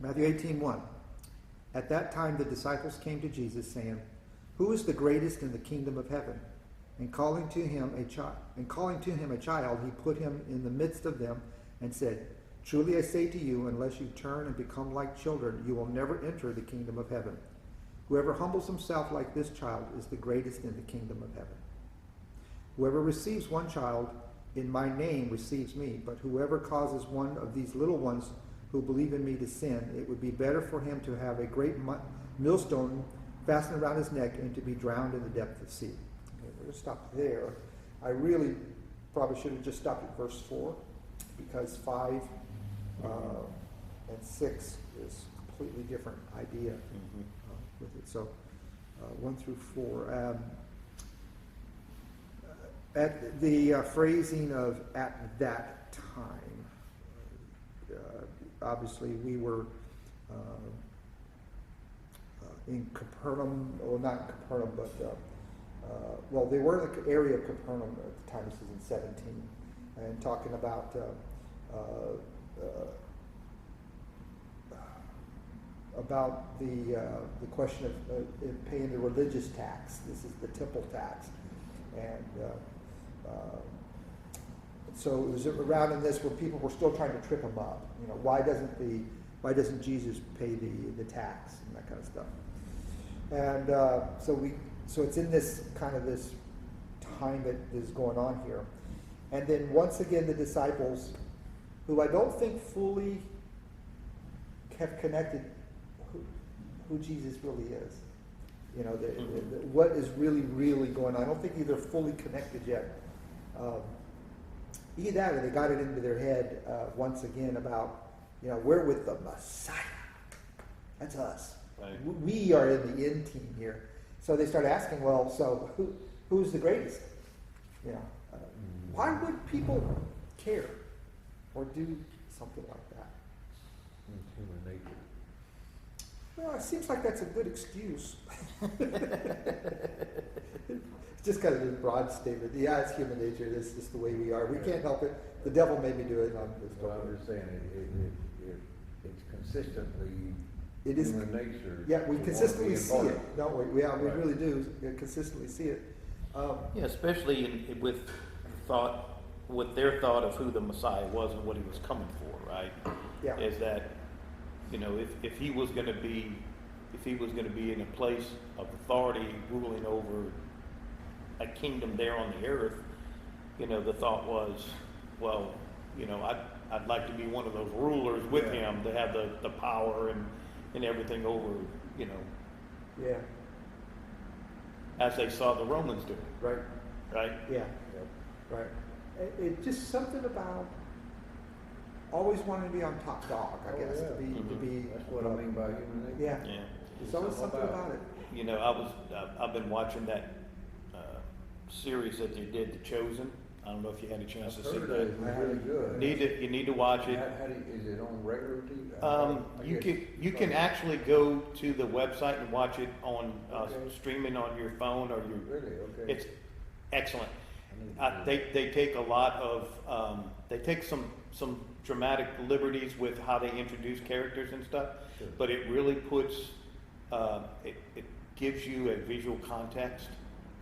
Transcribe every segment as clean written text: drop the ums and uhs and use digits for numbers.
Matthew 18:1. At that time the disciples came to Jesus, saying, "Who is the greatest in the kingdom of heaven?" And calling to him a child, he put him in the midst of them and said, "Truly I say to you, unless you turn and become like children, you will never enter the kingdom of heaven. Whoever humbles himself like this child is the greatest in the kingdom of heaven. Whoever receives one child in my name receives me, but whoever causes one of these little ones who believe in me to sin, it would be better for him to have a great millstone fastened around his neck and to be drowned in the depth of the sea." Okay, we're going to stop there. I really probably should have just stopped at verse 4, because 5 and 6 is a completely different idea with it. So 1 through 4. At the phrasing of "at that time," obviously we were in Capernaum, or not in Capernaum, but well, they were in the area of Capernaum at the time. This is in 17, and talking about the question of paying the religious tax. This is the temple tax, and so it was around in this where people were still trying to trip him up. You know, why doesn't Jesus pay the tax and that kind of stuff? And so it's in this kind of this time that is going on here, and then once again the disciples, who I don't think fully have connected who Jesus really is. You know, what is really going on. I don't think they're fully connected yet. Either that, or they got it into their head once again about, you know, we're with the Messiah. That's us. Right. We are in the end team here. So they start asking, well, so who's the greatest? You know, why would people care or do something like that? Human nature. Well, it seems like that's a good excuse. It's just kind of a broad statement. Yeah, it's human nature. That's just the way we are. We can't help it. The devil made me do it. I'm just saying it's consistently human nature. Yeah, we consistently see it, don't we? Yeah, we really do consistently see it. Yeah, especially with their thought of who the Messiah was and what he was coming for, right? Yeah. Is that, you know, if he was going to be in a place of authority, ruling over a kingdom there on the earth, you know, the thought was, well, you know, I'd like to be one of those rulers with him to have the power and everything over, you know. Yeah. As they saw the Romans do. Right. Right. Yeah. Right. It just something about always wanting to be on top dog, I guess. Yeah. To be. That's what I mean by human nature. Yeah. Yeah. There's always something about it. You know, I've been watching that series that they did, The Chosen. I don't know if you had a chance to see that. It's really good. You need to watch it. Is it on regular TV? You can actually go to the website and watch it on streaming on your phone or your. Really? Okay. It's excellent. They take a lot of they take some dramatic liberties with how they introduce characters and stuff, sure. But it really puts it gives you a visual context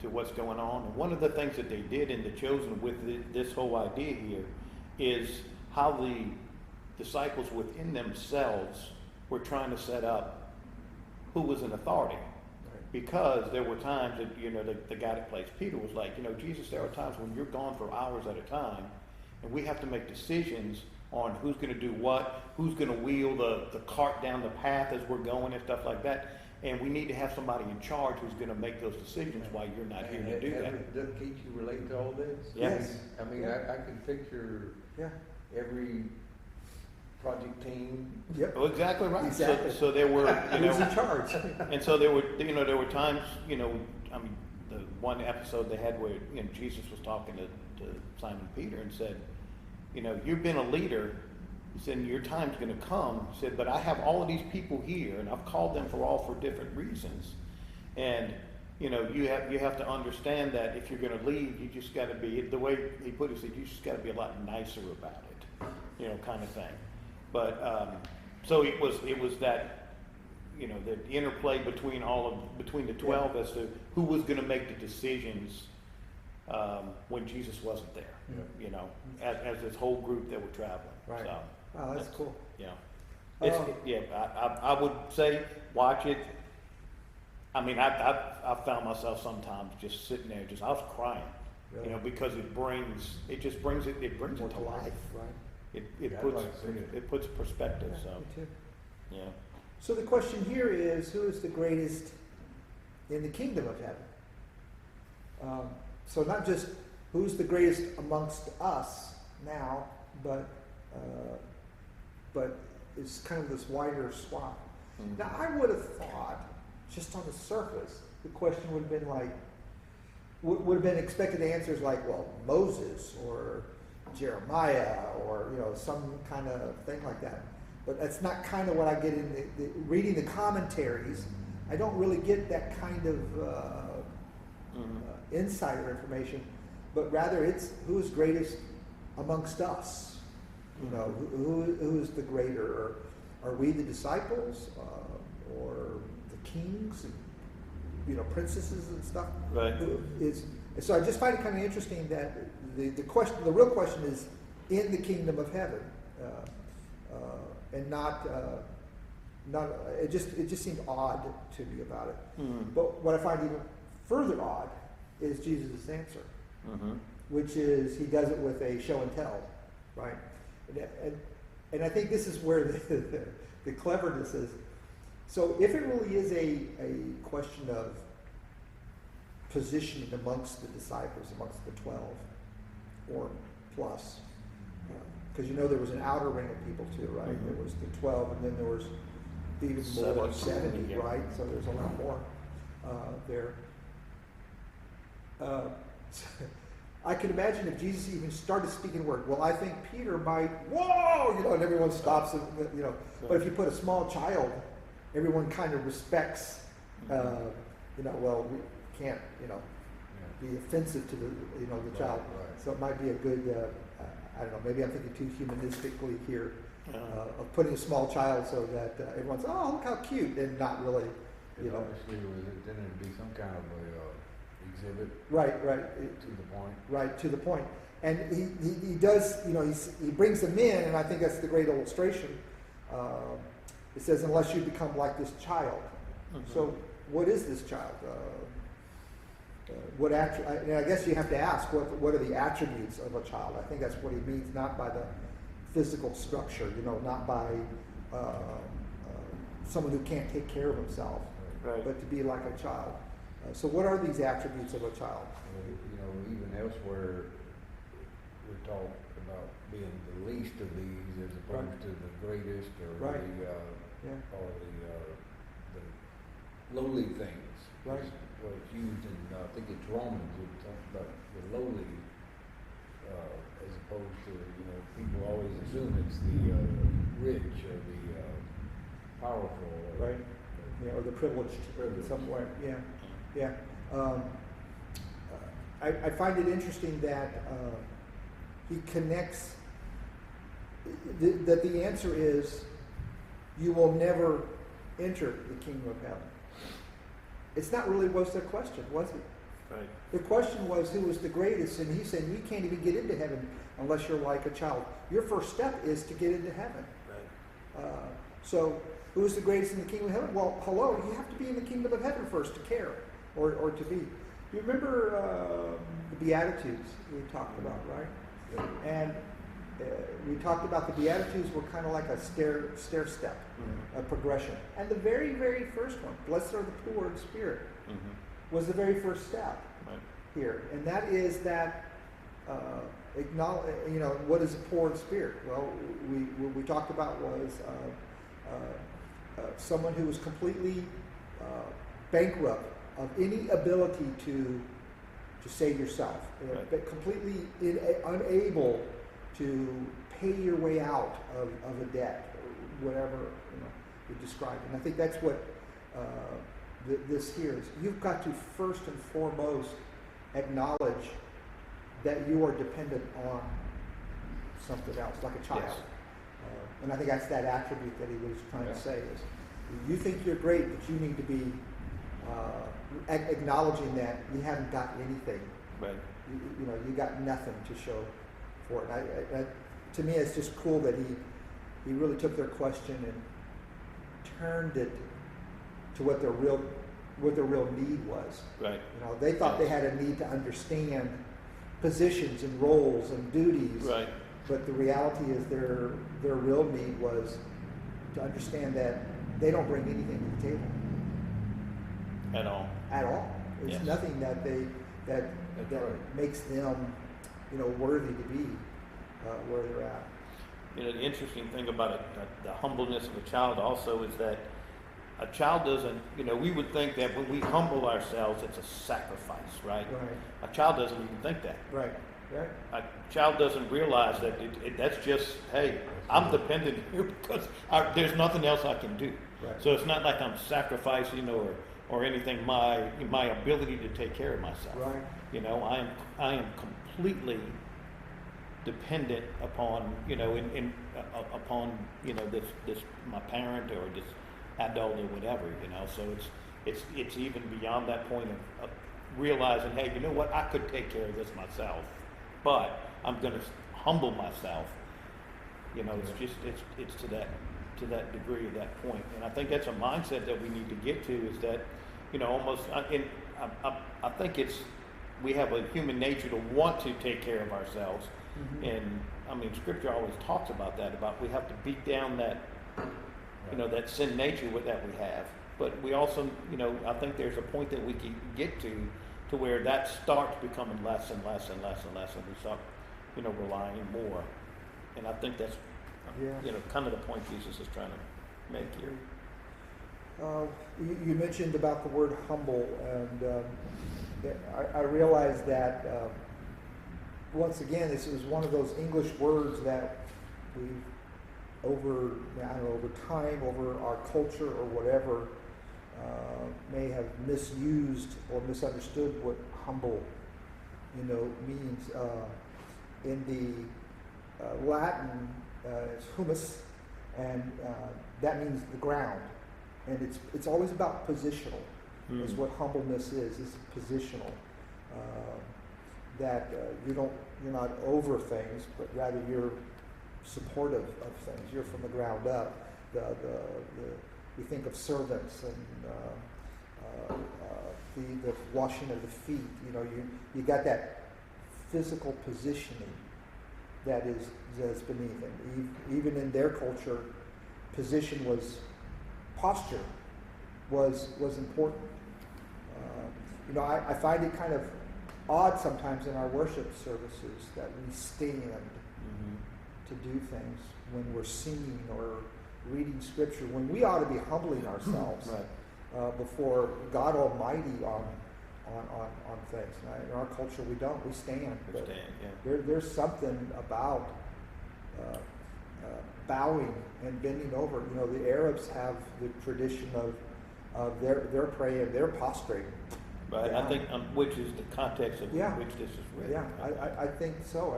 to what's going on. And one of the things that they did in The Chosen with this whole idea here is how the disciples within themselves were trying to set up who was in authority. Because there were times that, you know, the guy that plays Peter was like, you know, Jesus, there are times when you're gone for hours at a time, and we have to make decisions on who's going to do what, who's going to wheel the cart down the path as we're going and stuff like that. And we need to have somebody in charge who's going to make those decisions while you're not here to do that. Does Keith you relate to all this? Yes. I mean, I can picture every project team. Yep. Oh, exactly right. Exactly. So there were, you know, who's in charge? And so there were times, you know, I mean, the one episode they had where, you know, Jesus was talking to Simon Peter and said, you know, you've been a leader. He said, your time's going to come. He said, but I have all of these people here, and I've called them for different reasons. And, you know, you have to understand that if you're going to leave, you just got to be, the way he put it, he said, you just got to be a lot nicer about it, you know, kind of thing. But So it was that, you know, the interplay between between the 12 as to who was going to make the decisions when Jesus wasn't there. Yeah. You know, as this whole group that were traveling. Right. So, Wow, that's cool. Yeah. I would say watch it. I mean, I found myself sometimes just sitting there, I was crying, Really? you know, because it brings it to life. Right. It puts perspective. Yeah, So me too. yeah. So the question here is, who is the greatest in the kingdom of heaven? So not just who's the greatest amongst us now, but it's kind of this wider swath. Mm-hmm. Now, I would have thought, just on the surface, the question would have been like, would have been expected answers like, well, Moses or Jeremiah or, you know, some kind of thing like that. But that's not kind of what I get in reading the commentaries. I don't really get that kind of insider information, but rather it's who is greatest amongst us. You know, who is the greater? Are we the disciples, or the kings and, you know, princesses and stuff? Right. So I just find it kind of interesting that the real question is in the kingdom of heaven, and not it just seemed odd to me about it. Mm-hmm. But what I find even further odd is Jesus' answer, which is he does it with a show and tell, right? And I think this is where the cleverness is. So if it really is a question of positioning amongst the disciples, amongst the 12 or plus, because you know there was an outer ring of people too, right? Mm-hmm. There was the 12, and then there was even more, 70, yeah. right? So there's a lot more there. I can imagine if Jesus even started speaking word. Well, I think Peter might, whoa, you know, and everyone stops, and, you know. But if you put a small child, everyone kind of respects, you know, well, we can't, you know, be offensive to the, you know, the child. Right. So it might be a good, I don't know, maybe I'm thinking too humanistically here, of putting a small child so that everyone's, oh, look how cute, and not really, you know. Obviously, then it'd be some kind of a exhibit. Right. To the point. Right, to the point. And he does, you know, he brings them in, and I think that's the great illustration. It says, unless you become like this child. Mm-hmm. So what is this child? I guess you have to ask, what are the attributes of a child? I think that's what he means, not by the physical structure, you know, not by someone who can't take care of himself, right. But to be like a child. So what are these attributes of a child? You know, even elsewhere, we're taught about being the least of these as opposed to the greatest or the lowly things. Right. Well, it's used in, I think it's Romans, it talks about the lowly, as opposed to, you know, people always assume it's the rich or the powerful. Right. Or the privileged in some way. Yeah. I find it interesting that he connects, that the answer is, you will never enter the kingdom of heaven. It's not really was the question, was it? Right. The question was, who was the greatest? And he said, you can't even get into heaven unless you're like a child. Your first step is to get into heaven. Right. So, who is the greatest in the kingdom of heaven? Well, hello, you have to be in the kingdom of heaven first to care, or to be. You remember the Beatitudes we talked about, right? And we talked about the Beatitudes were kind of like a stair step, a progression. And the very, very first one, blessed are the poor in spirit, was the very first step here. And that is that, acknowledge, you know, what is a poor in spirit? Well, what we talked about was someone who was completely bankrupt of any ability to save yourself, but completely unable to pay your way out of a debt, or whatever, you know, you described. And I think that's what this here is. You've got to first and foremost acknowledge that you are dependent on something else, like a child. Yes. And I think that's that attribute that he was trying Yeah. to say is, you think you're great, but you need to be acknowledging that you haven't got anything. Right. You know, you got nothing to show for it. To me, it's just cool that he really took their question and turned it to what their real need was. Right. You know, they thought they had a need to understand positions and roles and duties. Right. But the reality is their real need was to understand that they don't bring anything to the table At all. at all. It's Yes. nothing that That's right. makes them, you know, worthy to be where they're at. You know, the interesting thing about it, the humbleness of a child also is that a child doesn't, you know, we would think that when we humble ourselves, it's a sacrifice, right? Right. A child doesn't even think that. Right. Right. A child doesn't realize that that's just, hey, I'm dependent here because there's nothing else I can do. Right. So it's not like I'm sacrificing or anything my ability to take care of myself. Right. You know, I am completely dependent upon, you know, upon, you know, this my parent or this adult or whatever, you know. So it's even beyond that point of realizing, hey, you know what, I could take care of this myself, but I'm going to humble myself. You know, it's just it's to that degree, that point, and I think that's a mindset that we need to get to. Is that, you know, almost, I think we have a human nature to want to take care of ourselves. Mm-hmm. And I mean, Scripture always talks about that. About we have to beat down that, you know, that sin nature that we have. But we also, you know, I think there's a point that we can get to where that starts becoming less and less and less and less, and we start, you know, relying more. And I think that's, you know, kind of the point Jesus is trying to make here. You mentioned about the word humble, and I realized that once again, this is one of those English words that we, over time, over our culture or whatever, may have misused or misunderstood what humble, you know, means. In the Latin, it's humus, and that means the ground. And it's always about positional, is what humbleness is. It's positional. That you're not over things, but rather you're supportive of things. You're from the ground up. We think of servants and the washing of the feet. You know, you got that physical positioning that's beneath them. Even in their culture, posture was important. You know, I find it kind of odd sometimes in our worship services that we stand to do things when we're singing or reading Scripture, when we ought to be humbling ourselves before God Almighty on things. In our culture, we don't. We stand. But there's something about bowing and bending over. You know, the Arabs have the tradition of their praying, their prostrating. Right. down. I think which is the context of which this is written. Yeah, I think so.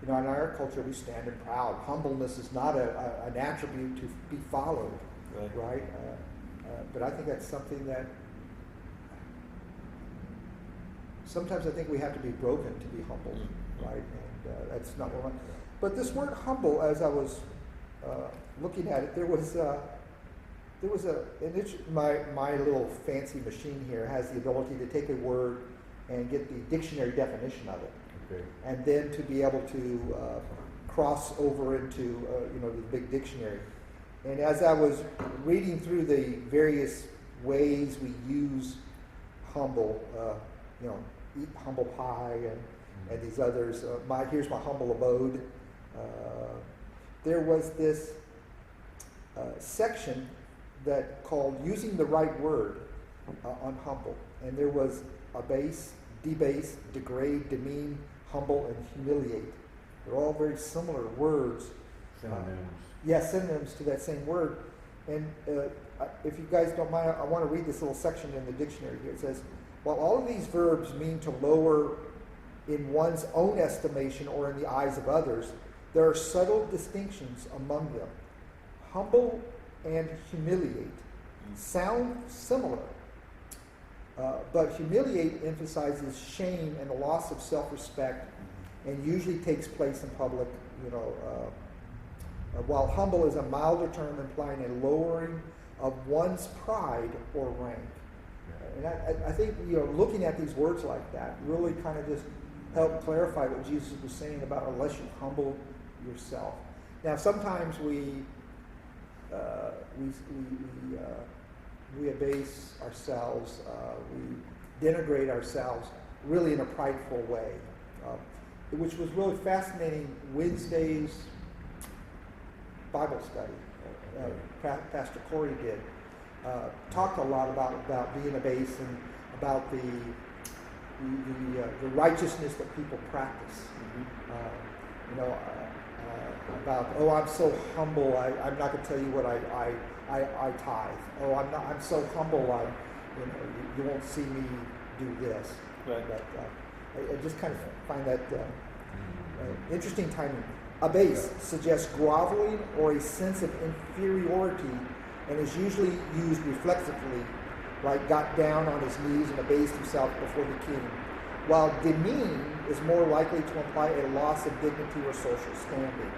You know, in our culture, we stand in proud. Humbleness is not an attribute to be followed, right? But I think that's something that sometimes I think we have to be broken to be humbled, right? And that's not what. But this word "humble," as I was looking at it, there was my little fancy machine here has the ability to take a word and get the dictionary definition of it. Okay. And then to be able to cross over into the big dictionary. And as I was reading through the various ways we use humble, eat humble pie and these others. Here's my humble abode. There was this section that called using the right word on humble, and there was abase, debase, degrade, demean, humble, and humiliate. They're all very similar words. Synonyms. Synonyms to that same word. And if you guys don't mind, I want to read this little section in the dictionary here. It says, while all of these verbs mean to lower in one's own estimation or in the eyes of others, There are subtle distinctions among them. Humble and humiliate sound similar, but humiliate emphasizes shame and the loss of self-respect, and usually takes place in public. While humble is a milder term implying a lowering of one's pride or rank. And I think looking at these words like that really kind of just help clarify what Jesus was saying about unless you humble yourself. Now, sometimes we abase ourselves, we denigrate ourselves really in a prideful way, which was really fascinating. Wednesday's Bible study, Pastor Corey did, talked a lot about being abased and about the righteousness that people practice. About, I'm so humble, I'm not going to tell you what I tithe. I'm so humble, you won't see me do this. Right. But I just kind of find that interesting timing. Abase suggests groveling or a sense of inferiority, and is usually used reflexively, like got down on his knees and abased himself before the king, while demean is more likely to imply a loss of dignity or social standing.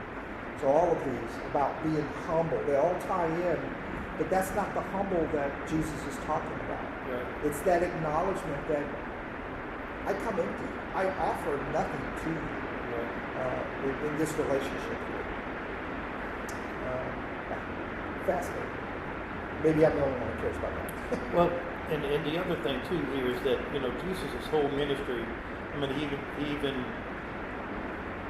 So all of these about being humble, they all tie in, but that's not the humble that Jesus is talking about. Right. It's that acknowledgement that I come empty. I offer nothing to you in this relationship here. Fascinating. Maybe I'm the only one who cares about that. Well, and the other thing too here is that Jesus' whole ministry. I mean, he even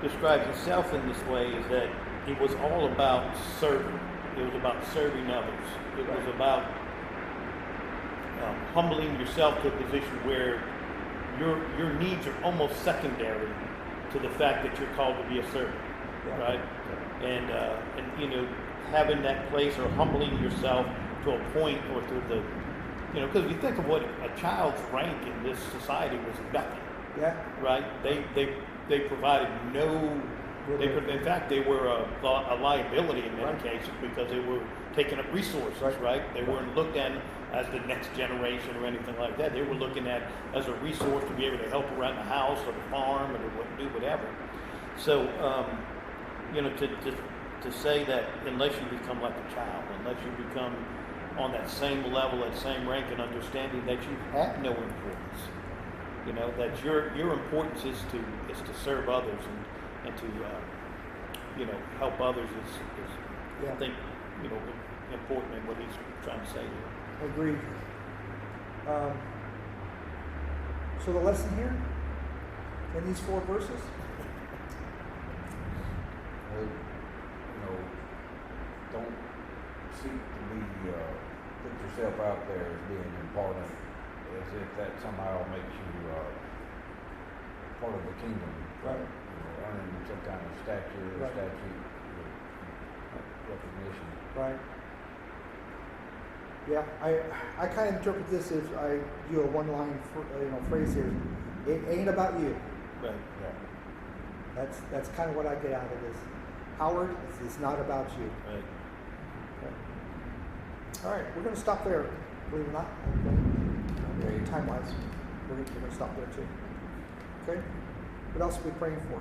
describes himself in this way, is that it was all about serving. It was about serving others. It was about humbling yourself to a position where your needs are almost secondary to the fact that you're called to be a servant, right? And having that place, or humbling yourself to a point, or to the, because you think of what a child's rank in this society was nothing. Yeah. Right? They provided no. In fact, they were a liability in many cases, because they were taking up resources. Right? They weren't looked at as the next generation or anything like that. They were looking at as a resource to be able to help around the house or the farm or to do whatever. So, to say that unless you become like a child, unless you become on that same level, that same rank and understanding, that you have no importance. That your importance is to serve others and to help others is I think important in what he's trying to say here. Agreed. So the lesson here in these 4 verses. Don't seek to be put yourself out there as being important, as if that somehow makes you part of the kingdom. Right. Earning some kind of statue or statute recognition. Right. Yeah, I kind of interpret this as I do a one-line phrase here. It ain't about you. Right. Yeah. That's kind of what I get out of this. Howard, it's not about you. Right. Okay. All right, we're going to stop there. Believe it or not. Okay. Time-wise, we're going to stop there too. Okay. What else are we praying for?